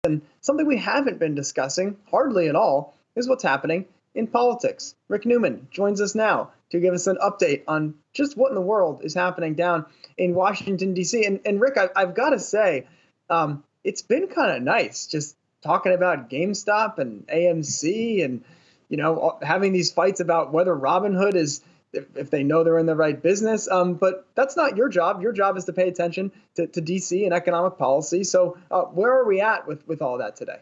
And something we haven't been discussing hardly at all is what's happening in politics. Rick Newman joins us now to give us an update on just what in the world is happening down in Washington, D.C. And Rick, I've got to say, it's been kind of nice just talking about GameStop and AMC and, having these fights about whether Robinhood is, if they know they're in the right business. But that's not your job. Your job is to pay attention to DC and economic policy. So where are we at with all that today?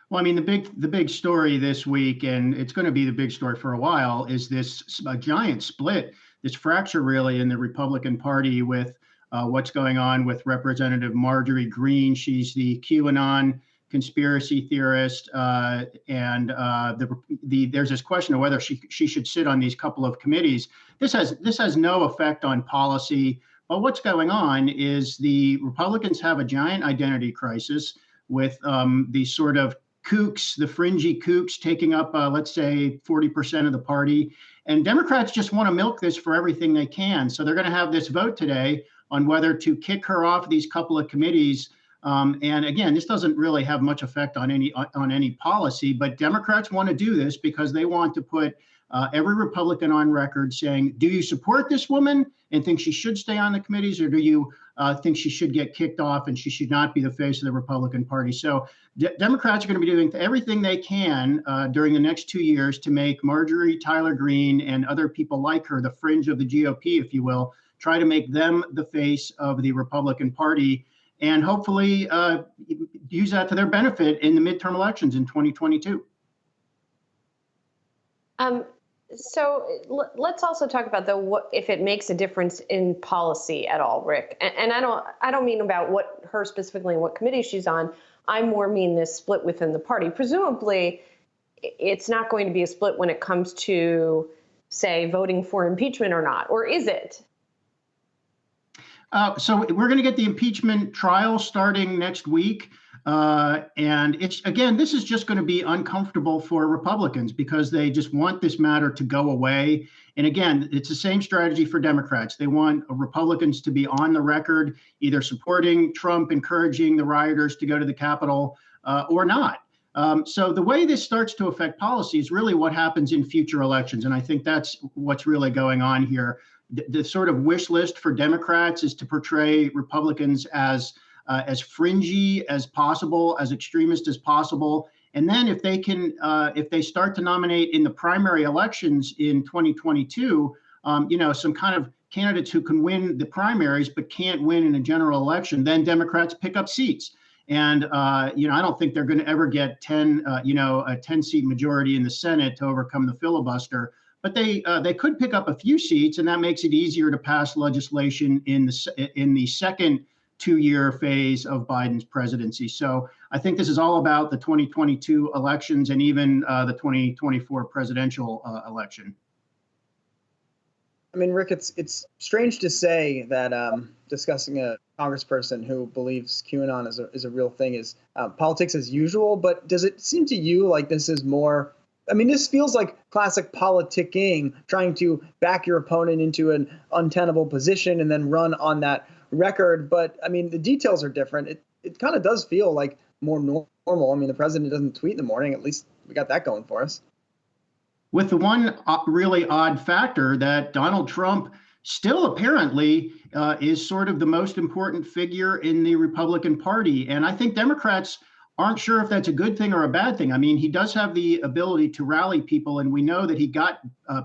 Well, I mean, the big story this week, and it's going to be the big story for a while, is this giant split, this fracture really in the Republican Party with what's going on with Representative Marjorie Greene. She's the QAnon conspiracy theorist, and there's this question of whether she should sit on these couple of committees. This has no effect on policy, but what's going on is the Republicans have a giant identity crisis with these sort of kooks, the fringy kooks, taking up, let's say, 40% of the party. And Democrats just want to milk this for everything they can. So they're going to have this vote today on whether to kick her off these couple of committees. And again, this doesn't really have much effect on any policy, but Democrats want to do this because they want to put every Republican on record saying, do you support this woman and think she should stay on the committees, or do you think she should get kicked off and she should not be the face of the Republican Party? So Democrats are going to be doing everything they can during the next 2 years to make Marjorie Taylor Greene and other people like her, the fringe of the GOP, if you will, try to make them the face of the Republican Party, and hopefully use that to their benefit in the midterm elections in 2022. So let's also talk about what if it makes a difference in policy at all, Rick. And I don't mean about what her specifically and what committee she's on. I more mean this split within the party. Presumably, it's not going to be a split when it comes to, say, voting for impeachment or not, or is it? So we're going to get the impeachment trial starting next week. And this is just going to be uncomfortable for Republicans because they just want this matter to go away. And again, it's the same strategy for Democrats. They want Republicans to be on the record, either supporting Trump, encouraging the rioters to go to the Capitol, or not. So the way this starts to affect policy is really what happens in future elections. And I think that's what's really going on here. The sort of wish list for Democrats is to portray Republicans as fringy as possible, as extremist as possible. And then if they start to nominate in the primary elections in 2022, some kind of candidates who can win the primaries but can't win in a general election, then Democrats pick up seats. And I don't think they're going to ever get a 10-seat majority in the Senate to overcome the filibuster. But they could pick up a few seats, and that makes it easier to pass legislation in the second 2-year phase of Biden's presidency. So I think this is all about the 2022 elections and even the 2024 presidential election. I mean, Rick, it's strange to say that discussing a congressperson who believes QAnon is a real thing is politics as usual. But does it seem to you like this is more? I mean, this feels like classic politicking, trying to back your opponent into an untenable position and then run on that record. But I mean, the details are different. It kind of does feel like more normal. I mean, the president doesn't tweet in the morning. At least we got that going for us. With the one really odd factor that Donald Trump still apparently is sort of the most important figure in the Republican Party. And I think Democrats aren't sure if that's a good thing or a bad thing. I mean, he does have the ability to rally people, and we know that he got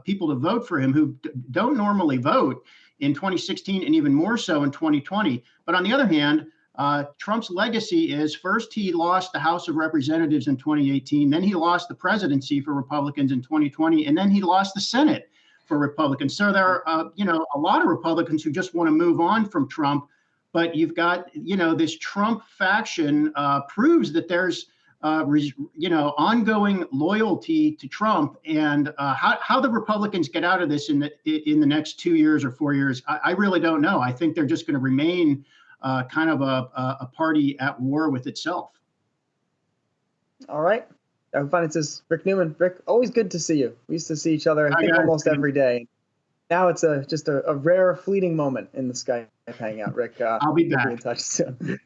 people to vote for him who don't normally vote in 2016 and even more so in 2020. But on the other hand, Trump's legacy is first he lost the House of Representatives in 2018, then he lost the presidency for Republicans in 2020, and then he lost the Senate for Republicans. So there are, a lot of Republicans who just want to move on from Trump. But you've got, this Trump faction proves that there's, ongoing loyalty to Trump, and how the Republicans get out of this in the next 2 years or 4 years, I really don't know. I think they're just going to remain kind of a party at war with itself. All right. Yahoo Finance's Rick Newman. Rick, always good to see you. We used to see each other, I think, almost every day. Now it's just a rare, fleeting moment in the Skype hangout. Rick, I'll be back. Be in touch soon.